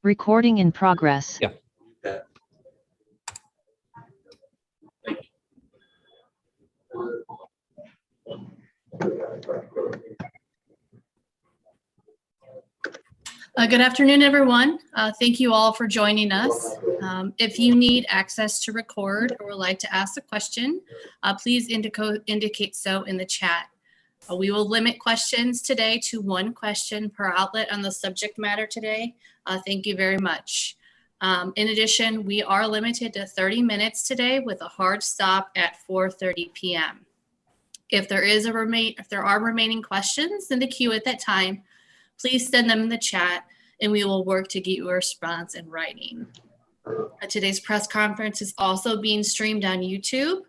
Recording in progress. Yeah. Good afternoon, everyone. Thank you all for joining us. If you need access to record or would like to ask a question, please indicate so in the chat. We will limit questions today to one question per outlet on the subject matter today. Thank you very much. In addition, we are limited to 30 minutes today with a hard stop at 4:30 p.m. If there are remaining questions in the queue at that time, please send them in the chat and we will work to get you a response in writing. Today's press conference is also being streamed on YouTube.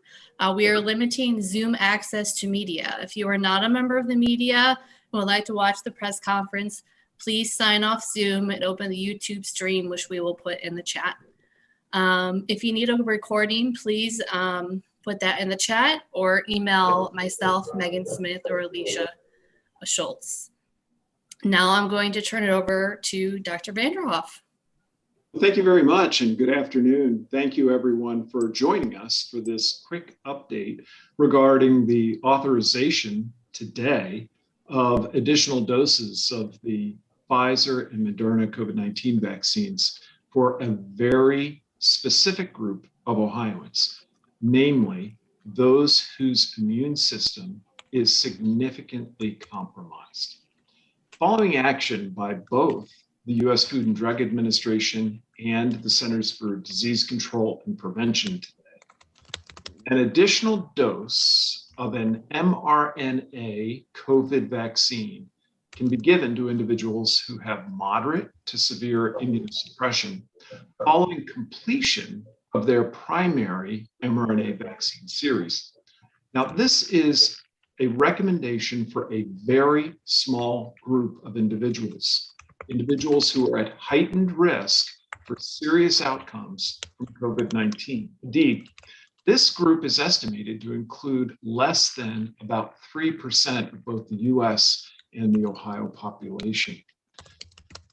We are limiting Zoom access to media. If you are not a member of the media and would like to watch the press conference, please sign off Zoom and open the YouTube stream, which we will put in the chat. If you need a recording, please put that in the chat or email myself, Megan Smith, or Alicia Schultz. Now I'm going to turn it over to Dr. Vanderhoff. Thank you very much and good afternoon. Thank you everyone for joining us for this quick update regarding the authorization today of additional doses of the Pfizer and Moderna COVID-19 vaccines for a very specific group of Ohioans, namely those whose immune system is significantly compromised. Following action by both the U.S. Food and Drug Administration and the Centers for Disease Control and Prevention today, an additional dose of an mRNA COVID vaccine can be given to individuals who have moderate to severe immunosuppression following completion of their primary mRNA vaccine series. Now, this is a recommendation for a very small group of individuals who are at heightened risk for serious outcomes from COVID-19. Indeed, this group is estimated to include less than about 3% of both the US and the Ohio population.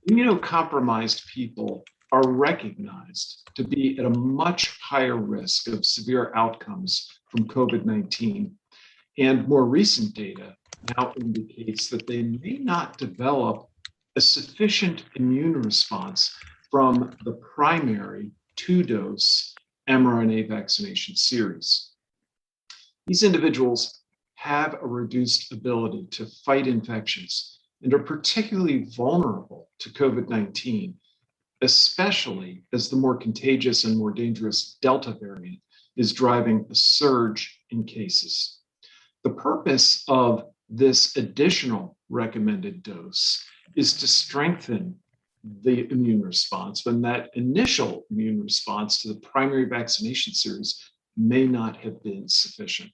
Immunocompromised people are recognized to be at a much higher risk of severe outcomes from COVID-19. And more recent data now indicates that they may not develop a sufficient immune response from the primary 2-dose mRNA vaccination series. These individuals have a reduced ability to fight infections and are particularly vulnerable to COVID-19, especially as the more contagious and more dangerous Delta variant is driving a surge in cases. The purpose of this additional recommended dose is to strengthen the immune response when that initial immune response to the primary vaccination series may not have been sufficient.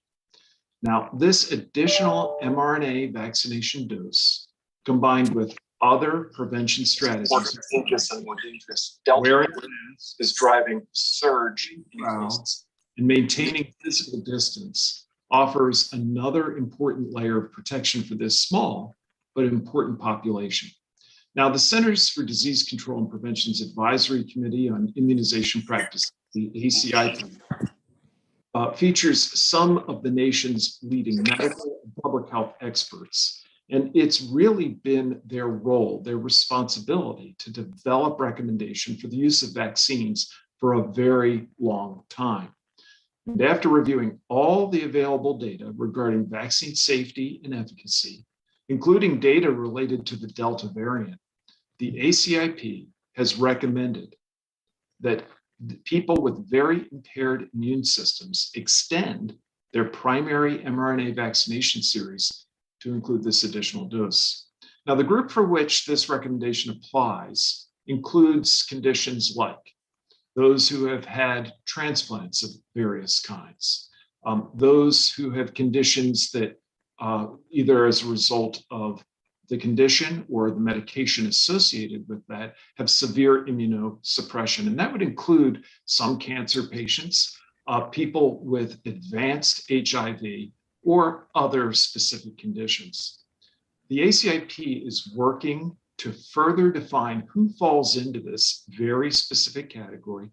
Now, this additional mRNA vaccination dose, combined with other prevention strategies, wearing masks is driving a surge in crowds, and maintaining physical distance offers another important layer of protection for this small but important population. Now, the Centers for Disease Control and Prevention's Advisory Committee on Immunization Practice, the ACIP, features some of the nation's leading medical and public health experts. And it's really been their role, their responsibility to develop recommendation for the use of vaccines for a very long time. And after reviewing all the available data regarding vaccine safety and efficacy, including data related to the Delta variant, the ACIP has recommended that people with very impaired immune systems extend their primary mRNA vaccination series to include this additional dose. Now, the group for which this recommendation applies includes conditions like those who have had transplants of various kinds, those who have conditions that either as a result of the condition or the medication associated with that have severe immunosuppression. And that would include some cancer patients, people with advanced HIV, or other specific conditions. The ACIP is working to further define who falls into this very specific category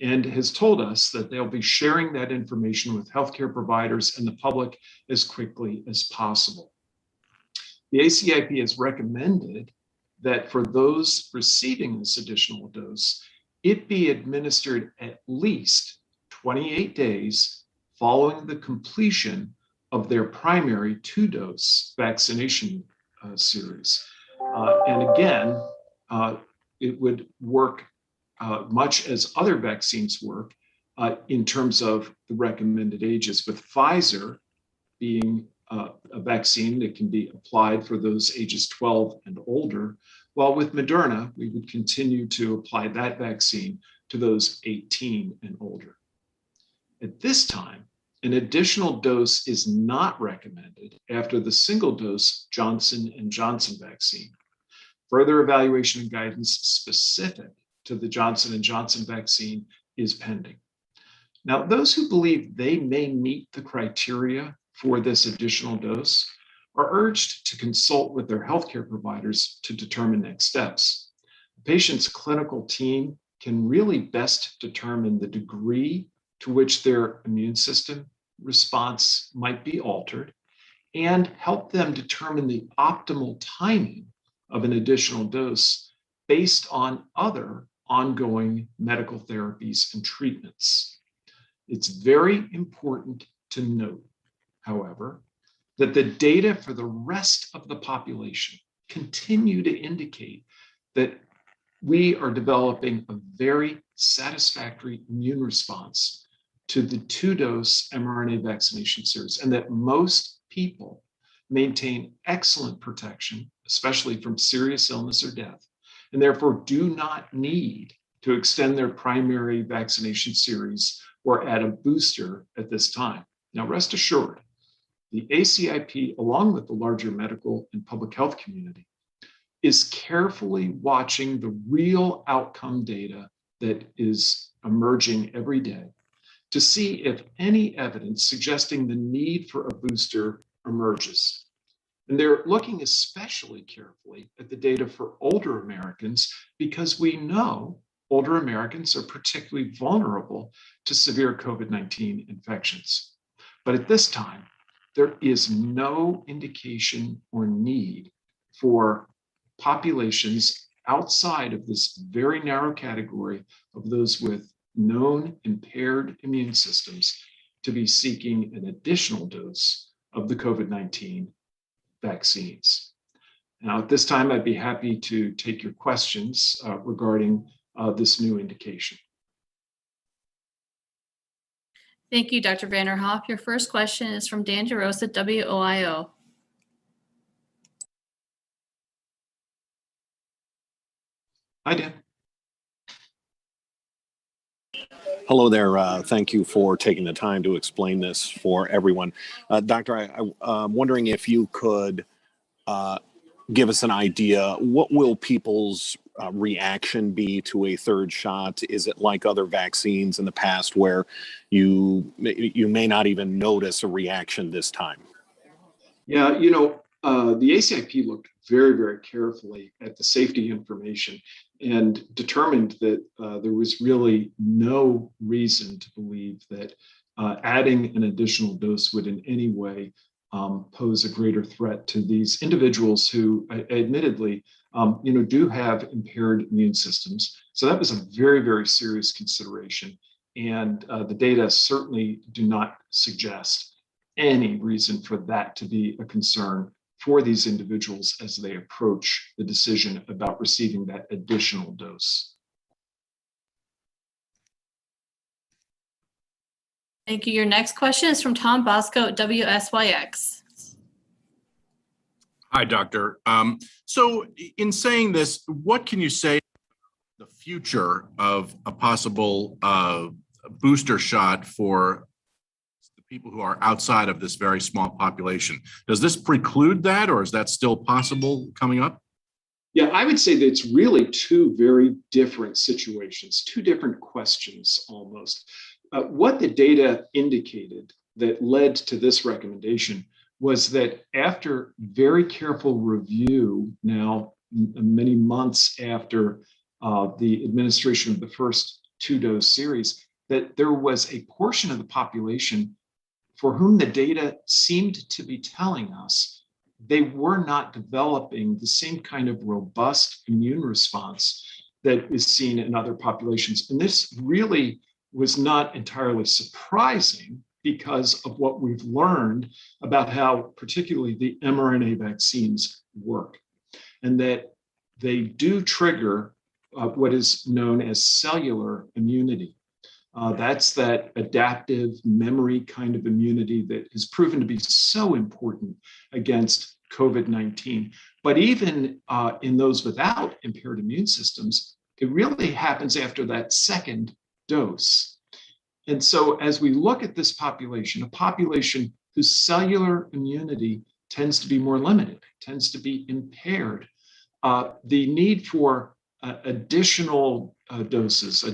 and has told us that they'll be sharing that information with healthcare providers and the public as quickly as possible. The ACIP has recommended that for those receiving this additional dose, it be administered at least 28 days following the completion of their primary 2-dose vaccination series. And again, it would work much as other vaccines work in terms of the recommended ages, with Pfizer being a vaccine that can be applied for those ages 12 and older, while with Moderna, we would continue to apply that vaccine to those 18 and older. At this time, an additional dose is not recommended after the single-dose Johnson & Johnson vaccine. Further evaluation and guidance specific to the Johnson & Johnson vaccine is pending. Now, those who believe they may meet the criteria for this additional dose are urged to consult with their healthcare providers to determine next steps. The patient's clinical team can really best determine the degree to which their immune system response might be altered and help them determine the optimal timing of an additional dose based on other ongoing medical therapies and treatments. It's very important to note, however, that the data for the rest of the population continue to indicate that we are developing a very satisfactory immune response to the 2-dose mRNA vaccination series, and that most people maintain excellent protection, especially from serious illness or death, and therefore do not need to extend their primary vaccination series or add a booster at this time. Now, rest assured, the ACIP, along with the larger medical and public health community, is carefully watching the real outcome data that is emerging every day to see if any evidence suggesting the need for a booster emerges. And they're looking especially carefully at the data for older Americans because we know older Americans are particularly vulnerable to severe COVID-19 infections. But at this time, there is no indication or need for populations outside of this very narrow category of those with known impaired immune systems to be seeking an additional dose of the COVID-19 vaccines. Now, at this time, I'd be happy to take your questions regarding this new indication. Thank you, Dr. Vanderhoff. Your first question is from Dan DeRosa, WOIO. Hi, Dan. Hello there. Thank you for taking the time to explain this for everyone. Doctor, I'm wondering if you could give us an idea, what will people's reaction be to a third shot? Is it like other vaccines in the past where you may not even notice a reaction this time? Yeah, the ACIP looked very, very carefully at the safety information and determined that there was really no reason to believe that adding an additional dose would in any way pose a greater threat to these individuals who admittedly, do have impaired immune systems. So that was a very, very serious consideration. And the data certainly do not suggest any reason for that to be a concern for these individuals as they approach the decision about receiving that additional dose. Thank you. Your next question is from Tom Bosco at WSYX. Hi, Doctor. So in saying this, what can you say the future of a possible booster shot for the people who are outside of this very small population? Does this preclude that, or is that still possible coming up? Yeah, I would say that it's really two very different situations, two different questions almost. What the data indicated that led to this recommendation was that after very careful review now many months after the administration of the first 2-dose series, that there was a portion of the population for whom the data seemed to be telling us they were not developing the same kind of robust immune response that is seen in other populations. And this really was not entirely surprising because of what we've learned about how particularly the mRNA vaccines work, and that they do trigger what is known as cellular immunity. That's that adaptive memory kind of immunity that has proven to be so important against COVID-19. But even in those without impaired immune systems, it really happens after that second dose. And so as we look at this population, a population whose cellular immunity tends to be more limited, tends to be impaired, the need for additional doses,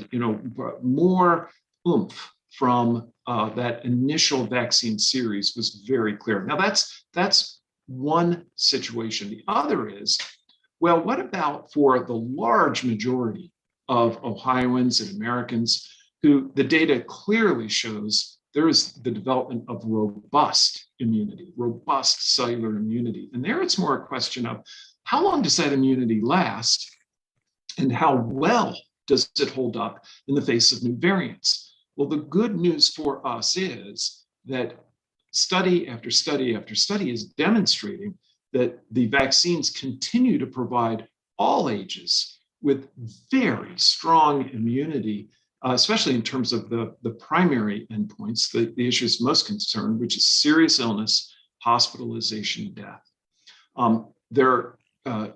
more oomph from that initial vaccine series was very clear. Now that's one situation. The other is, well, what about for the large majority of Ohioans and Americans who the data clearly shows there is the development of robust immunity, robust cellular immunity. And there it's more a question of how long does that immunity last and how well does it hold up in the face of new variants? Well, the good news for us is that study after study after study is demonstrating that the vaccines continue to provide all ages with very strong immunity, especially in terms of the primary endpoints, the issues most concerned, which is serious illness, hospitalization, death. There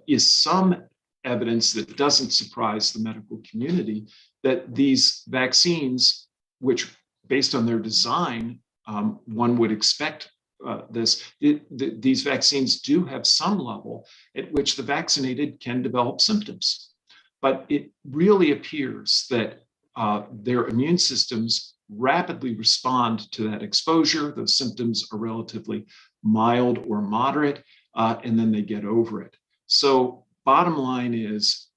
is some evidence that doesn't surprise the medical community that these vaccines, which based on their design, one would expect these vaccines do have some level at which the vaccinated can develop symptoms. But it really appears that their immune systems rapidly respond to that exposure. Those symptoms are relatively mild or moderate, and then they get over it. So bottom line is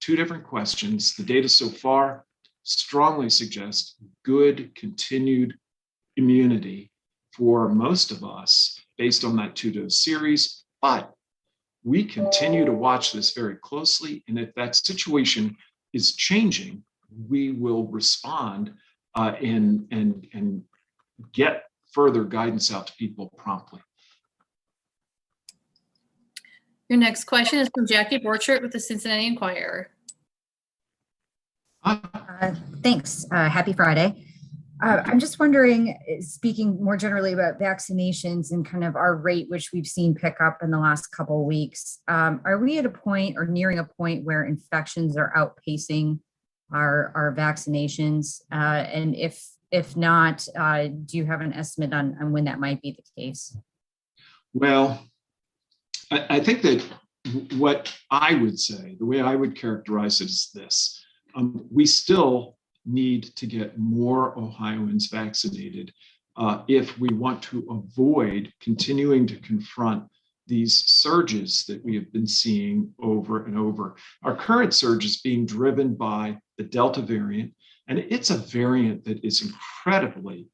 two different questions. The data so far strongly suggest good continued immunity for most of us based on that 2-dose series, but we continue to watch this very closely. And if that situation is changing, we will respond and get further guidance out to people promptly. Your next question is from Jackie Borchert with the Cincinnati Enquirer. Thanks. Happy Friday. I'm just wondering, speaking more generally about vaccinations and kind of our rate, which we've seen pick up in the last couple of weeks, are we at a point or nearing a point where infections are outpacing our vaccinations? And if not, do you have an estimate on when that might be the case? Well, I think that what I would say, the way I would characterize it is this. We still need to get more Ohioans vaccinated if we want to avoid continuing to confront these surges that we have been seeing over and over. Our current surge is being driven by the Delta variant, and it's a variant that is incredibly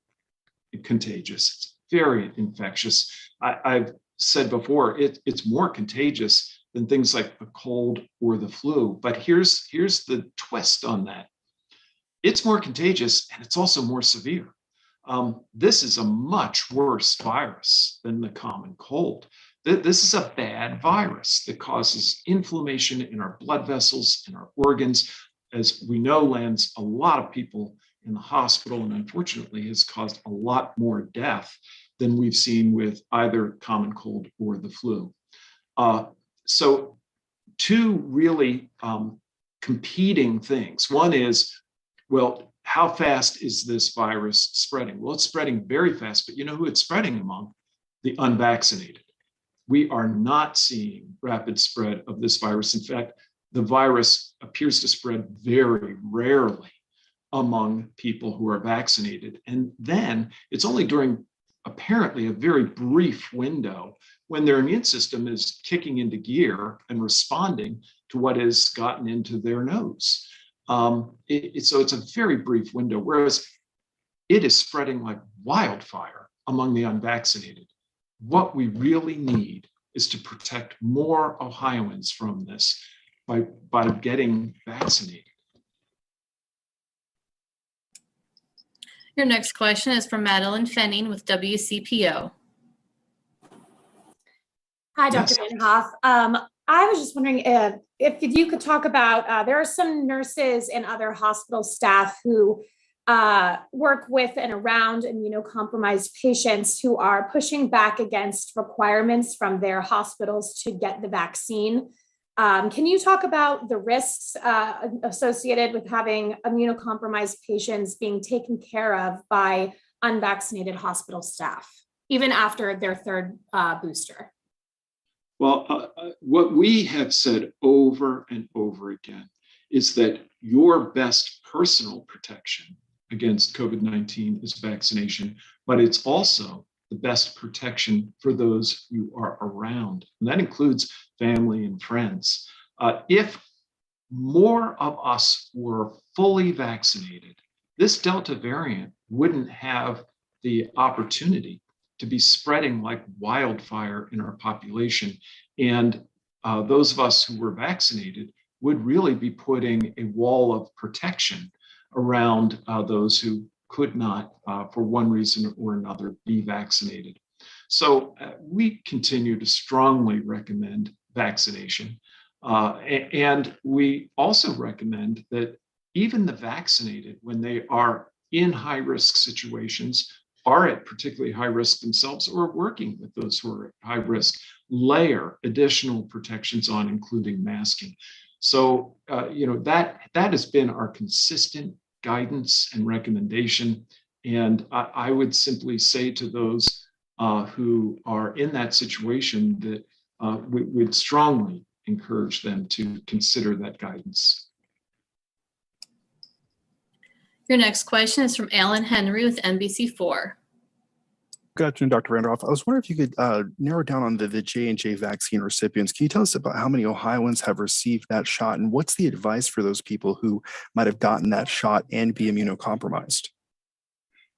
contagious. It's very infectious. I've said before, it's more contagious than things like the cold or the flu. But here's the twist on that. It's more contagious and it's also more severe. This is a much worse virus than the common cold. This is a bad virus that causes inflammation in our blood vessels, in our organs, as we know, lands a lot of people in the hospital and unfortunately has caused a lot more death than we've seen with either common cold or the flu. So two really competing things. One is, well, how fast is this virus spreading? Well, it's spreading very fast, but you know who it's spreading among? The unvaccinated. We are not seeing rapid spread of this virus. In fact, the virus appears to spread very rarely among people who are vaccinated. And then it's only during apparently a very brief window when their immune system is kicking into gear and responding to what has gotten into their nose. So it's a very brief window, whereas it is spreading like wildfire among the unvaccinated. What we really need is to protect more Ohioans from this by getting vaccinated. Your next question is from Madeline Fenning with WCPO. Hi, Dr. Yes. Vanderhoff. I was just wondering if you could talk about, there are some nurses and other hospital staff who work with and around immunocompromised patients who are pushing back against requirements from their hospitals to get the vaccine. Can you talk about the risks associated with having immunocompromised patients being taken care of by unvaccinated hospital staff, even after their third booster? Well, what we have said over and over again is that your best personal protection against COVID-19 is vaccination, but it's also the best protection for those you are around. And that includes family and friends. If more of us were fully vaccinated, this Delta variant wouldn't have the opportunity to be spreading like wildfire in our population. And those of us who were vaccinated would really be putting a wall of protection around those who could not, for one reason or another, be vaccinated. So we continue to strongly recommend vaccination. And we also recommend that even the vaccinated, when they are in high-risk situations, are at particularly high risk themselves or working with those who are at high risk, layer additional protections on, including masking. So, that has been our consistent guidance and recommendation. And I would simply say to those who are in that situation that we would strongly encourage them to consider that guidance. Your next question is from Alan Henry with NBC4. Good afternoon, Dr. Vanderhoff. I was wondering if you could narrow down on the J&J vaccine recipients. Can you tell us about how many Ohioans have received that shot, and what's the advice for those people who might have gotten that shot and be immunocompromised?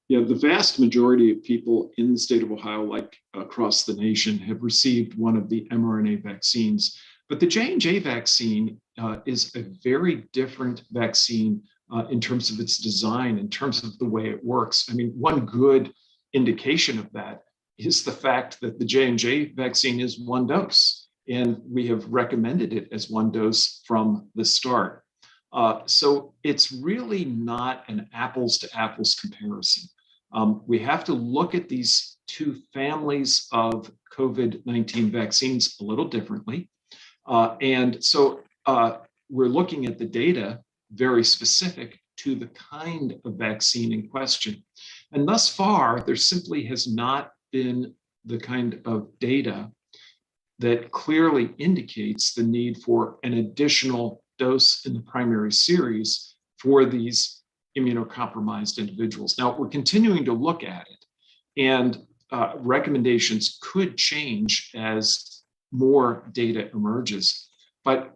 Yeah, the vast majority of people in the state of Ohio, like across the nation, have received one of the mRNA vaccines. But the J&J vaccine is a very different vaccine in terms of its design, in terms of the way it works. I mean, one good indication of that is the fact that the J&J vaccine is one dose, and we have recommended it as one dose from the start. So it's really not an apples to apples comparison. We have to look at these two families of COVID-19 vaccines a little differently. And so we're looking at the data very specific to the kind of vaccine in question. And thus far, there simply has not been the kind of data that clearly indicates the need for an additional dose in the primary series for these immunocompromised individuals. Now, we're continuing to look at it, and recommendations could change as more data emerges. But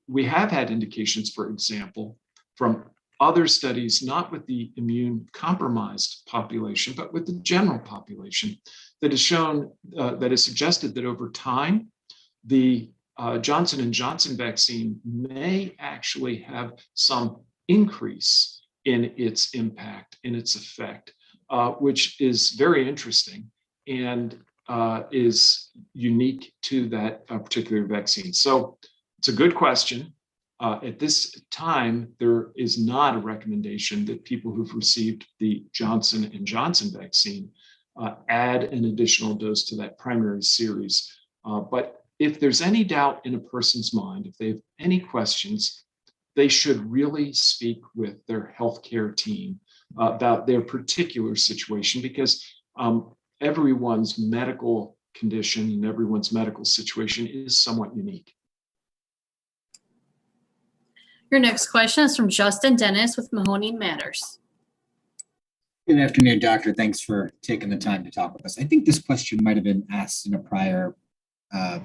we have had indications, for example, from other studies, not with the immune compromised population, but with the general population, that has shown, that has suggested that over time, the Johnson & Johnson vaccine may actually have some increase in its impact, in its effect, which is very interesting and is unique to that particular vaccine. So it's a good question. At this time, there is not a recommendation that people who've received the Johnson & Johnson vaccine add an additional dose to that primary series. But if there's any doubt in a person's mind, if they have any questions, they should really speak with their healthcare team about their particular situation, because everyone's medical condition and everyone's medical situation is somewhat unique. Your next question is from Justin Dennis with Mahoning Matters. Good afternoon, Doctor. Thanks for taking the time to talk with us. I think this question might have been asked in a prior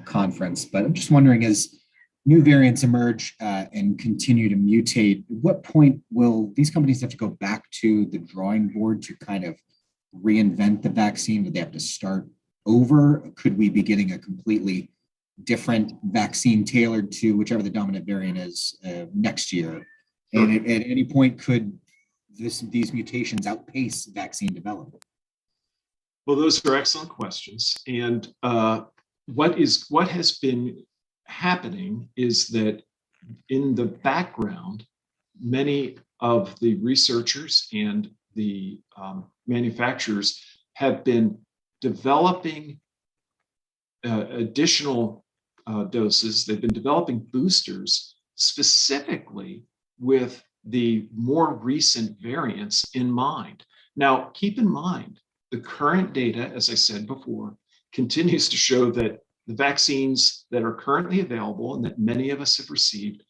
conference, but I'm just wondering, as new variants emerge and continue to mutate, at what point will these companies have to go back to the drawing board to kind of reinvent the vaccine? Would they have to start over? Could we be getting a completely different vaccine tailored to whichever the dominant variant is next year? And at any point, could these mutations outpace vaccine development? Well, those are excellent questions. And what has been happening is that in the background, many of the researchers and the manufacturers have been developing additional doses. They've been developing boosters specifically with the more recent variants in mind. Now, keep in mind, the current data, as I said before, continues to show that the vaccines that are currently available and that many of us have received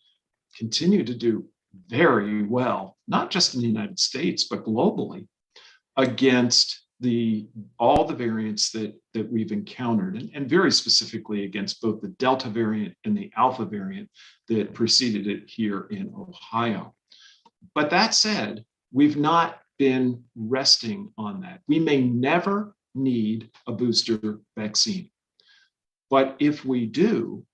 continue to do very well, not just in the United States, but globally, against all the variants that we've encountered, and very specifically against both the Delta variant and the Alpha variant that preceded it here in Ohio. But that said, we've not been resting on that. We may never need a booster vaccine. But if we do,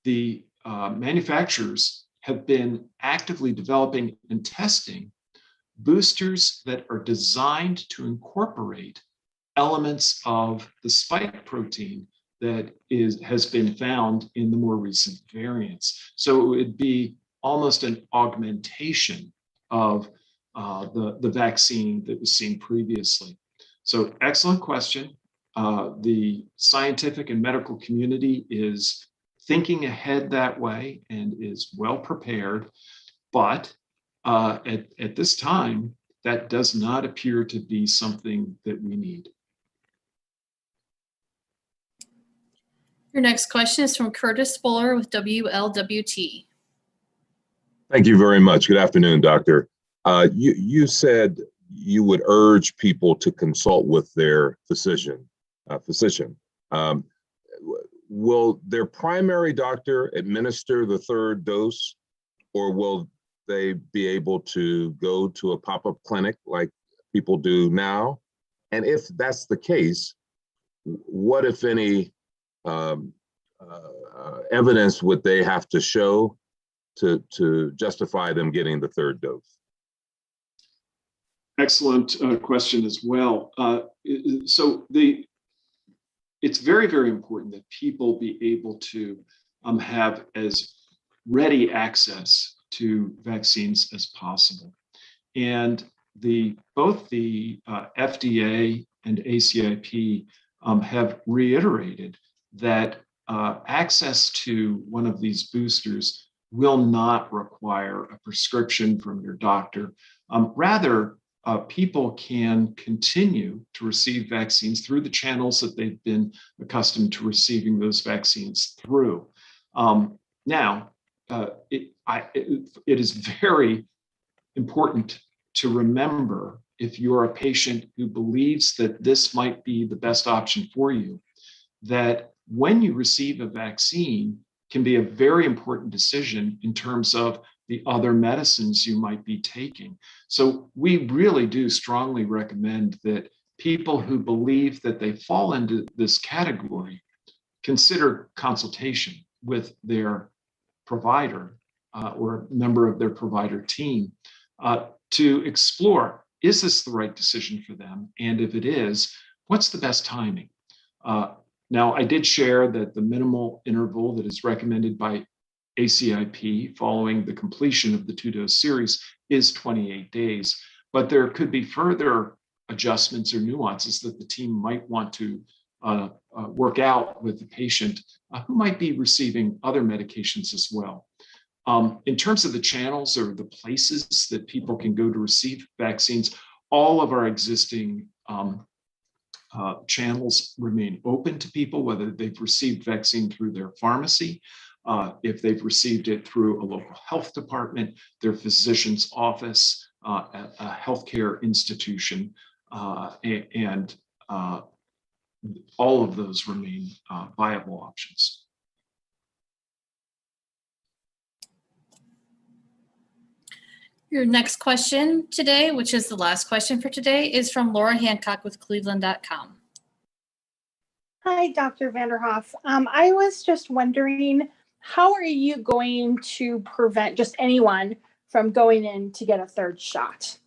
the manufacturers have been actively developing and testing boosters that are designed to incorporate elements of the spike protein that has been found in the more recent variants. So it would be almost an augmentation of the vaccine that was seen previously. So excellent question. The scientific and medical community is thinking ahead that way and is well prepared, but at this time, that does not appear to be something that we need. Your next question is from Curtis Fuller with WLWT. Thank you very much. Good afternoon, Doctor. You said you would urge people to consult with their physician. Will their primary doctor administer the third dose, or will they be able to go to a pop-up clinic like people do now? And if that's the case, what, if any, evidence would they have to show to justify them getting the third dose? Excellent question as well. It's very, very important that people be able to have as ready access to vaccines as possible. And both the FDA and ACIP have reiterated that access to one of these boosters will not require a prescription from your doctor. Rather, people can continue to receive vaccines through the channels that they've been accustomed to receiving those vaccines through. Now, it is very important to remember, if you're a patient who believes that this might be the best option for you, that when you receive a vaccine can be a very important decision in terms of the other medicines you might be taking. So we really do strongly recommend that people who believe that they fall into this category consider consultation with their provider or a member of their provider team to explore, is this the right decision for them? And if it is, what's the best timing? Now, I did share that the minimal interval that is recommended by ACIP following the completion of the 2-dose series is 28 days, but there could be further adjustments or nuances that the team might want to work out with the patient who might be receiving other medications as well. In terms of the channels or the places that people can go to receive vaccines, all of our existing channels remain open to people, whether they've received vaccine through their pharmacy, if they've received it through a local health department, their physician's office, a healthcare institution. and all of those remain viable options. Your next question today, which is the last question for today, is from Laura Hancock with Cleveland.com. Hi, Dr. Vanderhoff. I was just wondering, how are you going to prevent just anyone from going in to get a third shot?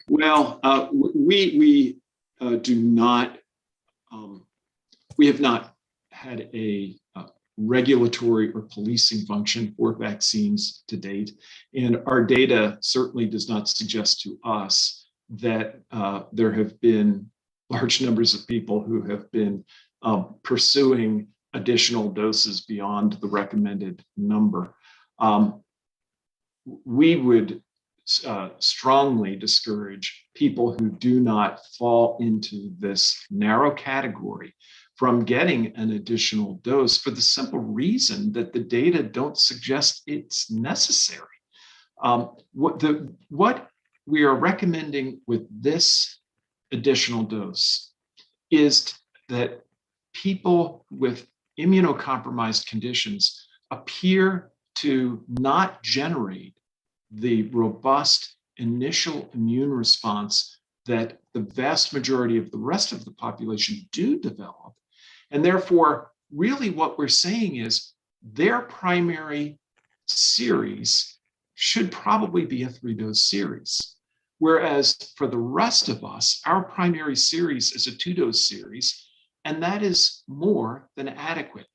Well, we do not, we have not had a regulatory or policing function for vaccines to date. And our data certainly does not suggest to us that there have been large numbers of people who have been pursuing additional doses beyond the recommended number. We would strongly discourage people who do not fall into this narrow category from getting an additional dose for the simple reason that the data don't suggest it's necessary. What we are recommending with this additional dose is that people with immunocompromised conditions appear to not generate the robust initial immune response that the vast majority of the rest of the population do develop. And therefore, really what we're saying is their primary series should probably be a 3-dose series. Whereas for the rest of us, our primary series is a 2-dose series, and that is more than adequate.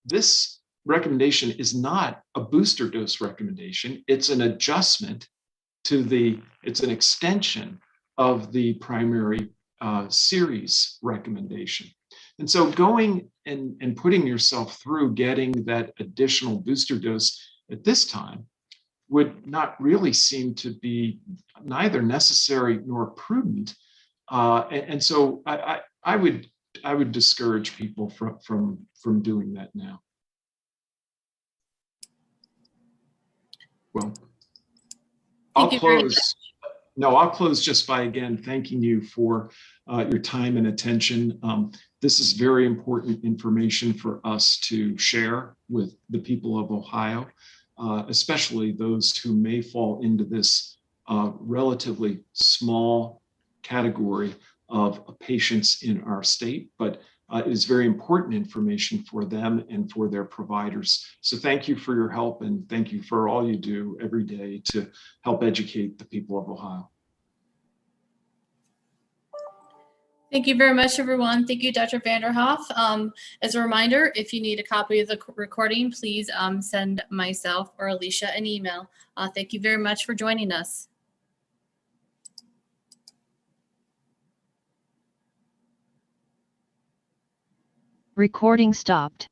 This recommendation is not a booster dose recommendation. It's an adjustment to it's an extension of the primary series recommendation. And so going and putting yourself through getting that additional booster dose at this time would not really seem to be neither necessary nor prudent. And so I would discourage people from doing that now. Well, I'll close just by again thanking you for your time and attention. This is very important information for us to share with the people of Ohio, especially those who may fall into this relatively small category of patients in our state, but it is very important information for them and for their providers. So thank you for your help, and thank you for all you do every day to help educate the people of Ohio. Thank you very much, everyone. Thank you, Dr. Vanderhoff. As a reminder, if you need a copy of the recording, please send myself or Alicia an email. Thank you very much for joining us. Recording stopped.